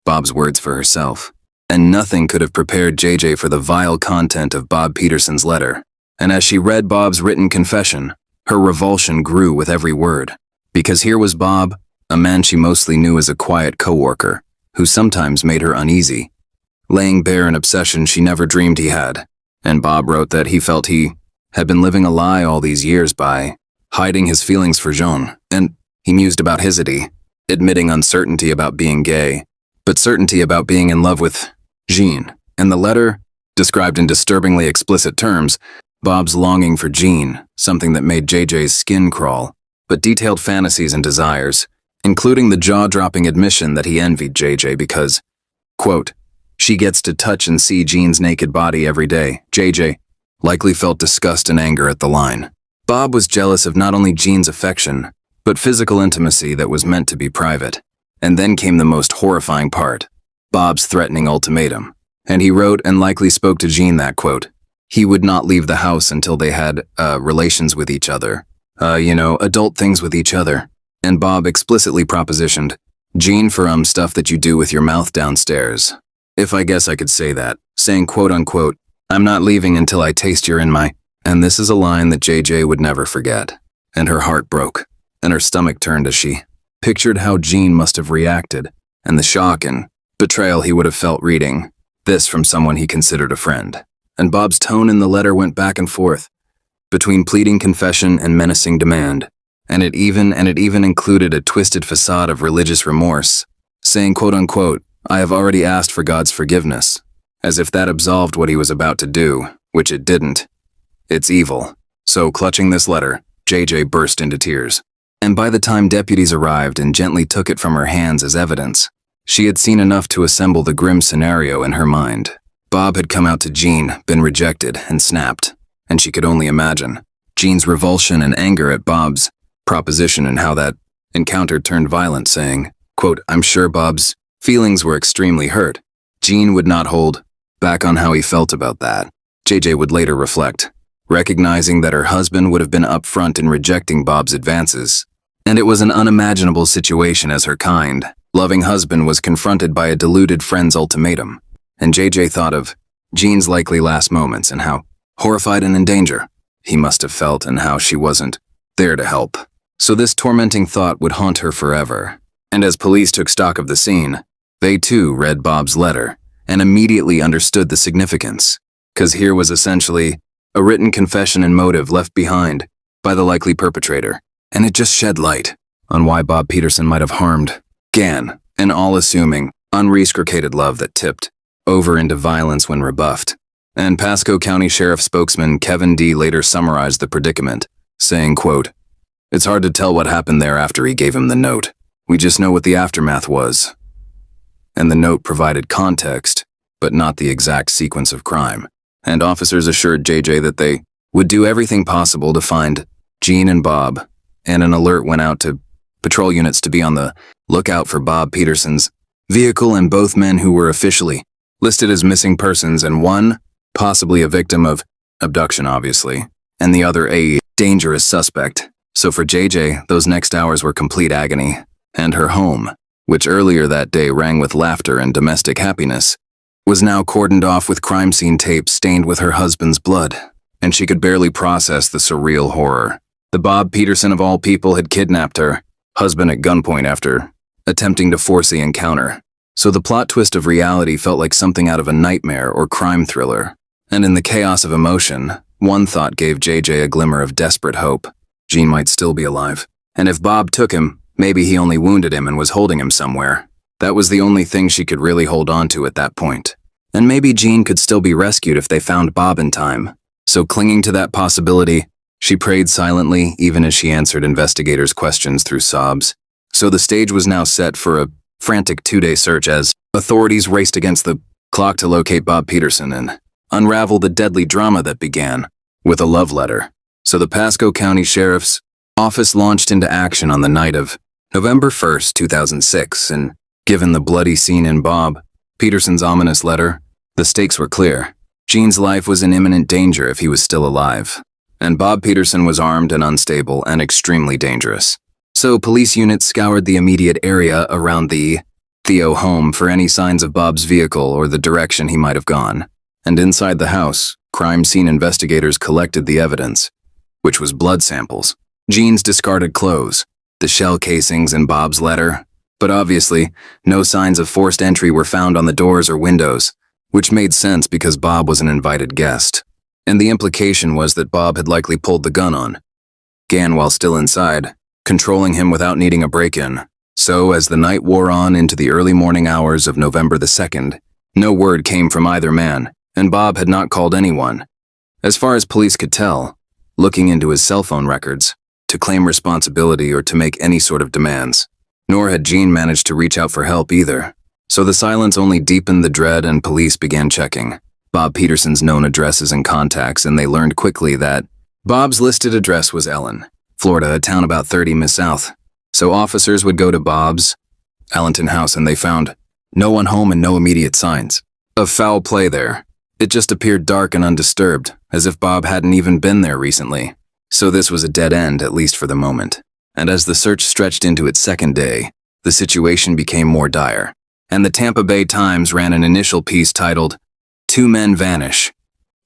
Bob's words for herself. And nothing could have prepared JJ for the vile content of Bob Peterson's letter. And as she read Bob's written confession, her revulsion grew with every word. Because here was Bob, a man she mostly knew as a quiet coworker, who sometimes made her uneasy, laying bare an obsession she never dreamed he had. And Bob wrote that he felt he had been living a lie all these years by hiding his feelings for Jean. And he mused about hisity, admitting uncertainty about being gay, but certainty about being in love with Jean. And the letter described in disturbingly explicit terms Bob's longing for Jean, something that made JJ's skin crawl, but detailed fantasies and desires, including the jaw-dropping admission that he envied JJ because, quote, she gets to touch and see Jean's naked body every day. JJ likely felt disgust and anger at the line. Bob was jealous of not only Jean's affection, but physical intimacy that was meant to be private. And then came the most horrifying part, Bob's threatening ultimatum. And he wrote and likely spoke to Jean that, quote, he would not leave the house until they had relations with each other. Adult things with each other. And Bob explicitly propositioned, Jean for stuff that you do with your mouth downstairs. If I guess I could say that, saying quote unquote, I'm not leaving until I taste your in my. And this is a line that JJ would never forget. And her heart broke, and her stomach turned as she pictured how Jean must have reacted, and the shock and betrayal he would have felt reading this from someone he considered a friend. And Bob's tone in the letter went back and forth, between pleading confession and menacing demand. And it even included a twisted facade of religious remorse, saying, quote unquote, "I have already asked for God's forgiveness," as if that absolved what he was about to do, which it didn't. It's evil. So, clutching this letter, JJ burst into tears. And by the time deputies arrived and gently took it from her hands as evidence, she had seen enough to assemble the grim scenario in her mind. Bob had come out to Jean, been rejected, and snapped, and she could only imagine Jean's revulsion and anger at Bob's proposition and how that encounter turned violent, saying, quote, "I'm sure Bob's feelings were extremely hurt." Jean would not hold back on how he felt about that. JJ would later reflect, recognizing that her husband would have been upfront in rejecting Bob's advances, and it was an unimaginable situation as her kind, loving husband was confronted by a deluded friend's ultimatum. And JJ thought of Jean's likely last moments and how horrified and in danger he must have felt and how she wasn't there to help. So this tormenting thought would haunt her forever. And as police took stock of the scene, they too read Bob's letter and immediately understood the significance, because here was essentially a written confession and motive left behind by the likely perpetrator, and it just shed light on why Bob Peterson might have harmed Gan, an all-assuming, unreciprocated love that tipped over into violence when rebuffed. And Pasco County Sheriff spokesman Kevin D. later summarized the predicament, saying, quote, "It's hard to tell what happened there after he gave him the note. We just know what the aftermath was." And the note provided context, but not the exact sequence of crime. And officers assured JJ that they would do everything possible to find Jean and Bob, and an alert went out to patrol units to be on the lookout for Bob Peterson's vehicle and both men who were officially listed as missing persons, and one possibly a victim of abduction, obviously, and the other a dangerous suspect. So for JJ, those next hours were complete agony, and her home, which earlier that day rang with laughter and domestic happiness, was now cordoned off with crime scene tape stained with her husband's blood, and she could barely process the surreal horror. The Bob Peterson of all people had kidnapped her husband at gunpoint after attempting to force the encounter. So the plot twist of reality felt like something out of a nightmare or crime thriller. And in the chaos of emotion, one thought gave JJ a glimmer of desperate hope. Jean might still be alive. And if Bob took him, maybe he only wounded him and was holding him somewhere. That was the only thing she could really hold on to at that point. And maybe Jean could still be rescued if they found Bob in time. So clinging to that possibility, she prayed silently even as she answered investigators' questions through sobs. So the stage was now set for a frantic 2-day search as authorities raced against the clock to locate Bob Peterson and unravel the deadly drama that began with a love letter. So the Pasco County Sheriff's Office launched into action on the night of November 1st, 2006, and given the bloody scene in Bob Peterson's ominous letter, the stakes were clear. Jean's life was in imminent danger if he was still alive, and Bob Peterson was armed and unstable and extremely dangerous. So police units scoured the immediate area around the Theo home for any signs of Bob's vehicle or the direction he might have gone. And inside the house, crime scene investigators collected the evidence, which was blood samples, Jean's discarded clothes, the shell casings in Bob's letter, but obviously, no signs of forced entry were found on the doors or windows, which made sense because Bob was an invited guest. And the implication was that Bob had likely pulled the gun on Gan while still inside, controlling him without needing a break-in. So, as the night wore on into the early morning hours of November the 2nd, no word came from either man, and Bob had not called anyone, as far as police could tell, looking into his cell phone records, to claim responsibility or to make any sort of demands. Nor had Jean managed to reach out for help either. So the silence only deepened the dread and police began checking Bob Peterson's known addresses and contacts, and they learned quickly that Bob's listed address was Ellen, Florida, a town about 30 miles south. So officers would go to Bob's Allenton house and they found no one home and no immediate signs of foul play there. It just appeared dark and undisturbed, as if Bob hadn't even been there recently. So this was a dead end, at least for the moment. And as the search stretched into its second day, the situation became more dire. And the Tampa Bay Times ran an initial piece titled, "Two Men Vanish,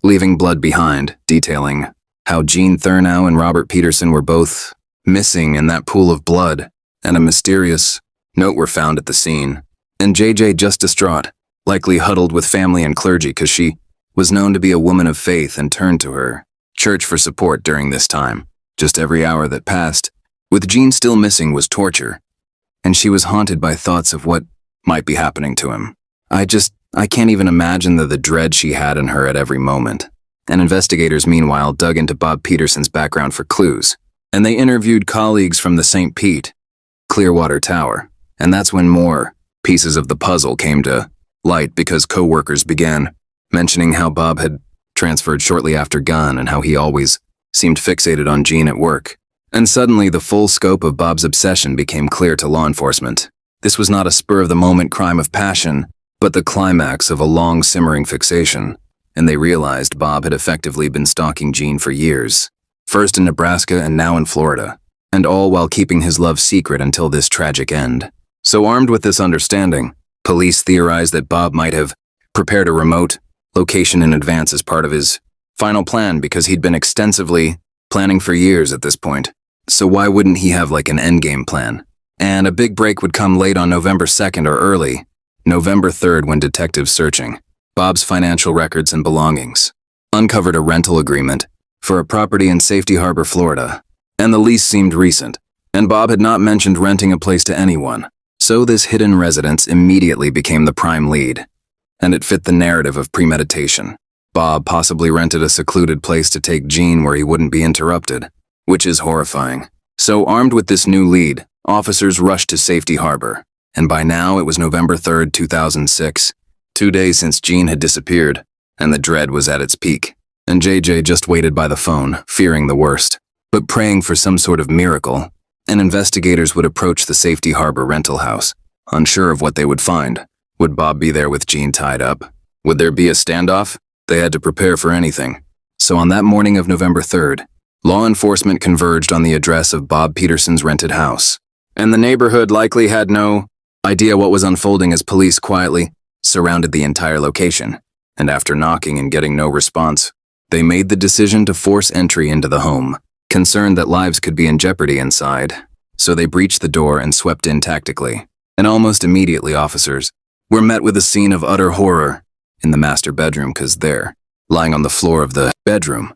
Leaving Blood Behind," detailing how Gene Therno and Robert Peterson were both missing in that pool of blood, and a mysterious note were found at the scene, and JJ just distraught, likely huddled with family and clergy because she was known to be a woman of faith and turned to her church for support during this time. Just every hour that passed, with Gene still missing, was torture, and she was haunted by thoughts of what might be happening to him. I can't even imagine the dread she had in her at every moment. And investigators meanwhile dug into Bob Peterson's background for clues, and they interviewed colleagues from the St. Pete, Clearwater Tower, and that's when more pieces of the puzzle came to light because co-workers began mentioning how Bob had transferred shortly after Gunn and how he always seemed fixated on Gene at work. And suddenly the full scope of Bob's obsession became clear to law enforcement. This was not a spur-of-the-moment crime of passion, but the climax of a long simmering fixation, and they realized Bob had effectively been stalking Gene for years, first in Nebraska and now in Florida, and all while keeping his love secret until this tragic end. So armed with this understanding, police theorized that Bob might have prepared a remote location in advance as part of his final plan because he'd been extensively planning for years at this point. So why wouldn't he have like an endgame plan? And a big break would come late on November 2nd or early November 3rd when detectives searching Bob's financial records and belongings uncovered a rental agreement for a property in Safety Harbor, Florida. And the lease seemed recent, and Bob had not mentioned renting a place to anyone. So this hidden residence immediately became the prime lead, and it fit the narrative of premeditation. Bob possibly rented a secluded place to take Gene where he wouldn't be interrupted, which is horrifying. So armed with this new lead, officers rushed to Safety Harbor, and by now it was November 3rd, 2006, 2 days since Gene had disappeared, and the dread was at its peak. And JJ just waited by the phone, fearing the worst, but praying for some sort of miracle, and investigators would approach the Safety Harbor rental house, unsure of what they would find. Would Bob be there with Gene tied up? Would there be a standoff? They had to prepare for anything. So on that morning of November 3rd, law enforcement converged on the address of Bob Peterson's rented house. And the neighborhood likely had no idea what was unfolding as police quietly surrounded the entire location. And after knocking and getting no response, they made the decision to force entry into the home, concerned that lives could be in jeopardy inside. So they breached the door and swept in tactically. And almost immediately officers were met with a scene of utter horror in the master bedroom because there, lying on the floor of the bedroom,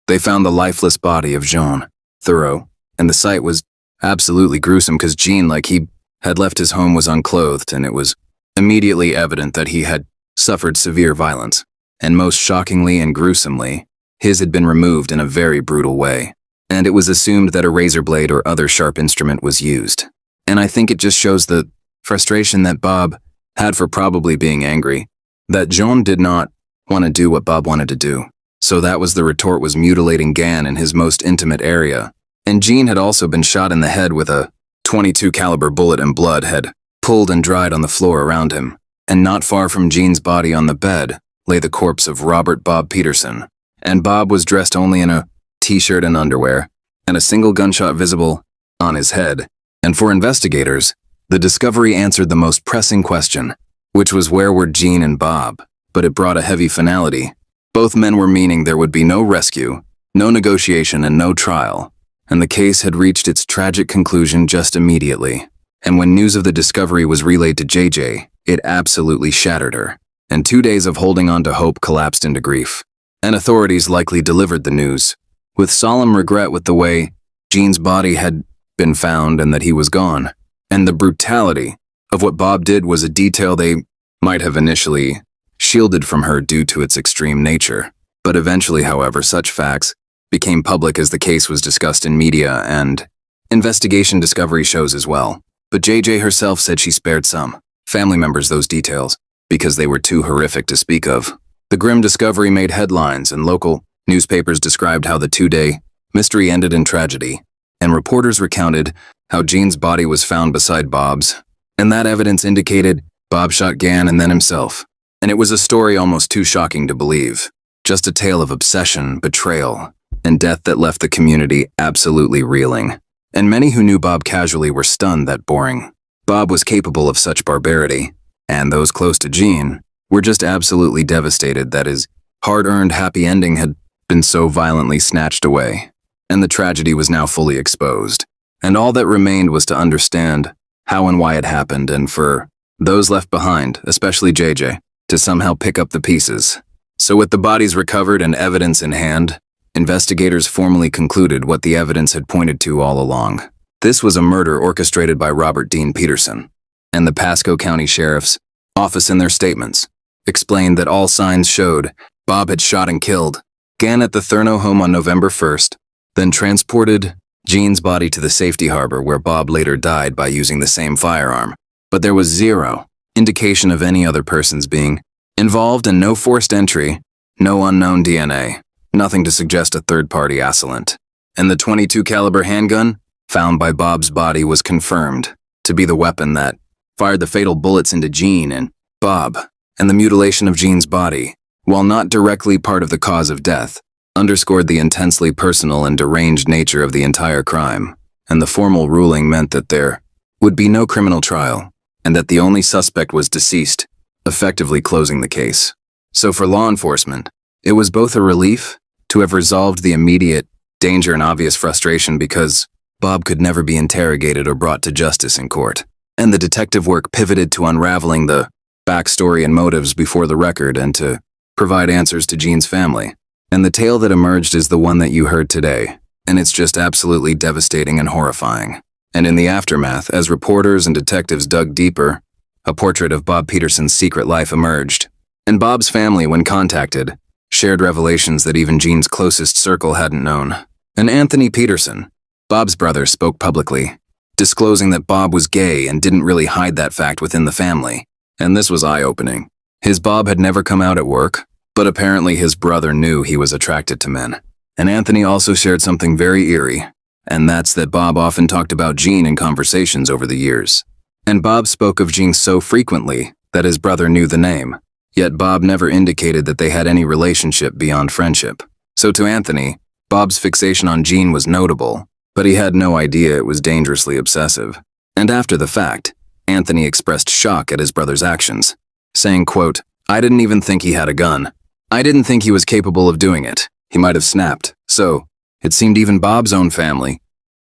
they found the lifeless body of Jean, Therno, and the sight was absolutely gruesome because Gene, like he had left his home, was unclothed, and it was immediately evident that he had suffered severe violence. And most shockingly and gruesomely, his had been removed in a very brutal way, and it was assumed that a razor blade or other sharp instrument was used. And I think it just shows the frustration that Bob had for probably being angry, that Jean did not want to do what Bob wanted to do. So that was the retort, was mutilating Gan in his most intimate area. And Gene had also been shot in the head with a .22 caliber bullet, and blood had pooled and dried on the floor around him. And not far from Gene's body on the bed lay the corpse of Robert Bob Peterson. And Bob was dressed only in a t-shirt and underwear, and a single gunshot visible on his head. And for investigators, the discovery answered the most pressing question, which was where were Gene and Bob? But it brought a heavy finality. Both men were meaning there would be no rescue, no negotiation, and no trial. And the case had reached its tragic conclusion just immediately. And when news of the discovery was relayed to JJ, it absolutely shattered her. And 2 days of holding on to hope collapsed into grief. And authorities likely delivered the news with solemn regret with the way Gene's body had been found and that he was gone. And the brutality of what Bob did was a detail they might have initially shielded from her due to its extreme nature. But eventually, however, such facts became public as the case was discussed in media and investigation discovery shows as well. But JJ herself said she spared some family members those details because they were too horrific to speak of. The grim discovery made headlines, and local newspapers described how the 2-day mystery ended in tragedy, and reporters recounted how Gene's body was found beside Bob's, and that evidence indicated Bob shot Gan and then himself. And it was a story almost too shocking to believe. Just a tale of obsession, betrayal, and death that left the community absolutely reeling. And many who knew Bob casually were stunned that boring Bob was capable of such barbarity, and those close to Gene were just absolutely devastated that his hard-earned happy ending had been so violently snatched away. And the tragedy was now fully exposed. And all that remained was to understand how and why it happened, and for those left behind, especially JJ, to somehow pick up the pieces. So with the bodies recovered and evidence in hand, investigators formally concluded what the evidence had pointed to all along. This was a murder orchestrated by Robert Dean Peterson, and the Pasco County Sheriff's Office in their statements explained that all signs showed Bob had shot and killed Gan at the Therno home on November 1st, then transported Gene's body to the safety harbor where Bob later died by using the same firearm. But there was zero indication of any other persons being involved and no forced entry, no unknown DNA, nothing to suggest a third-party assailant. And the .22 caliber handgun found by Bob's body was confirmed to be the weapon that fired the fatal bullets into Gene and Bob, and the mutilation of Gene's body, while not directly part of the cause of death, underscored the intensely personal and deranged nature of the entire crime, and the formal ruling meant that there would be no criminal trial, and that the only suspect was deceased, effectively closing the case. So for law enforcement, it was both a relief to have resolved the immediate danger and obvious frustration because Bob could never be interrogated or brought to justice in court, and the detective work pivoted to unraveling the backstory and motives before the record and to provide answers to Gene's family. And the tale that emerged is the one that you heard today, and it's just absolutely devastating and horrifying. And in the aftermath, as reporters and detectives dug deeper, a portrait of Bob Peterson's secret life emerged. And Bob's family, when contacted, shared revelations that even Gene's closest circle hadn't known. And Anthony Peterson, Bob's brother, spoke publicly, disclosing that Bob was gay and didn't really hide that fact within the family. And this was eye-opening. His Bob had never come out at work, but apparently his brother knew he was attracted to men. And Anthony also shared something very eerie, and that's that Bob often talked about Gene in conversations over the years. And Bob spoke of Gene so frequently that his brother knew the name, yet Bob never indicated that they had any relationship beyond friendship. So to Anthony, Bob's fixation on Gene was notable, but he had no idea it was dangerously obsessive. And after the fact, Anthony expressed shock at his brother's actions, saying, quote, "I didn't even think he had a gun. I didn't think he was capable of doing it. He might have snapped." So, it seemed even Bob's own family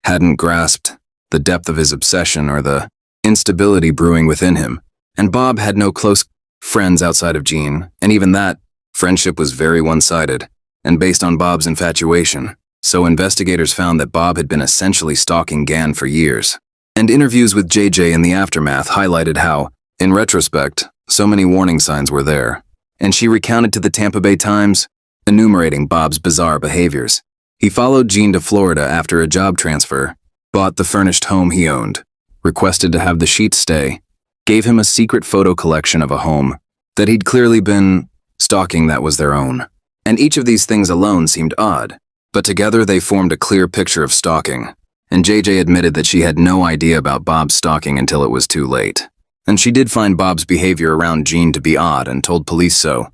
hadn't grasped the depth of his obsession or the instability brewing within him. And Bob had no close friends outside of Gene, and even that friendship was very one-sided and based on Bob's infatuation. So investigators found that Bob had been essentially stalking Gan for years. And interviews with JJ in the aftermath highlighted how, in retrospect, so many warning signs were there. And she recounted to the Tampa Bay Times, enumerating Bob's bizarre behaviors. He followed Gene to Florida after a job transfer, bought the furnished home he owned, requested to have the sheets stay, gave him a secret photo collection of a home that he'd clearly been stalking that was their own. And each of these things alone seemed odd, but together they formed a clear picture of stalking. And JJ admitted that she had no idea about Bob's stalking until it was too late. And she did find Bob's behavior around Gene to be odd and told police so,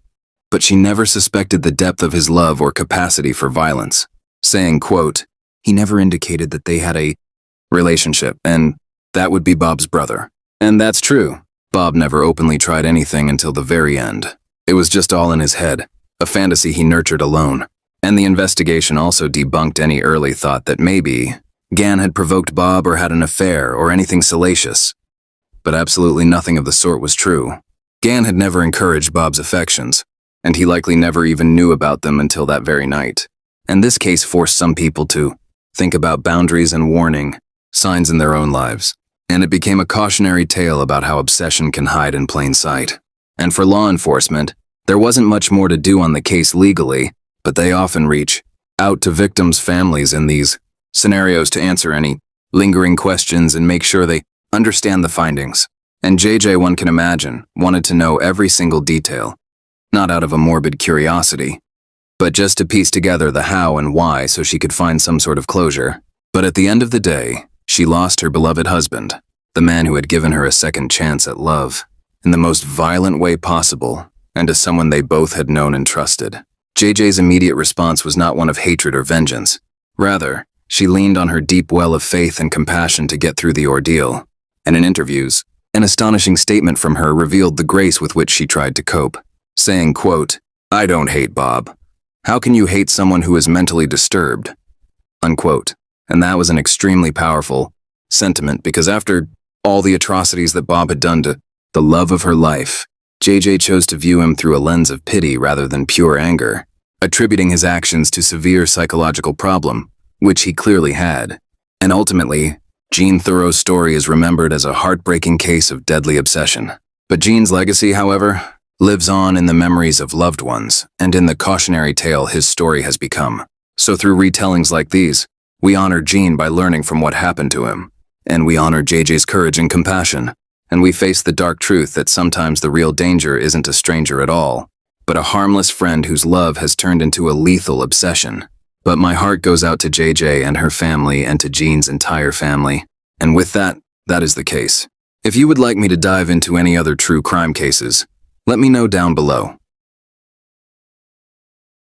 but she never suspected the depth of his love or capacity for violence, saying, quote, "He never indicated that they had a relationship, and that would be Bob's brother." And that's true. Bob never openly tried anything until the very end. It was just all in his head, a fantasy he nurtured alone. And the investigation also debunked any early thought that maybe Gan had provoked Bob or had an affair or anything salacious. But absolutely nothing of the sort was true. Gan had never encouraged Bob's affections, and he likely never even knew about them until that very night. And this case forced some people to think about boundaries and warning signs in their own lives. And it became a cautionary tale about how obsession can hide in plain sight. And for law enforcement, there wasn't much more to do on the case legally, but they often reach out to victims' families in these scenarios to answer any lingering questions and make sure they understand the findings. And JJ, one can imagine, wanted to know every single detail, not out of a morbid curiosity, but just to piece together the how and why so she could find some sort of closure. But at the end of the day, she lost her beloved husband, the man who had given her a second chance at love, in the most violent way possible, and to someone they both had known and trusted. JJ's immediate response was not one of hatred or vengeance. Rather, she leaned on her deep well of faith and compassion to get through the ordeal. And in interviews, an astonishing statement from her revealed the grace with which she tried to cope, saying, quote, "I don't hate Bob. How can you hate someone who is mentally disturbed?" Unquote. And that was an extremely powerful sentiment because after all the atrocities that Bob had done to the love of her life. JJ chose to view him through a lens of pity rather than pure anger, attributing his actions to severe psychological problem, which he clearly had. And ultimately, Gene Thoreau's story is remembered as a heartbreaking case of deadly obsession. But Gene's legacy, however, lives on in the memories of loved ones and in the cautionary tale his story has become. So through retellings like these, we honor Gene by learning from what happened to him, and we honor JJ's courage and compassion, and we face the dark truth that sometimes the real danger isn't a stranger at all, but a harmless friend whose love has turned into a lethal obsession. But my heart goes out to JJ and her family and to Gene's entire family. And with that, that is the case. If you would like me to dive into any other true crime cases, let me know down below.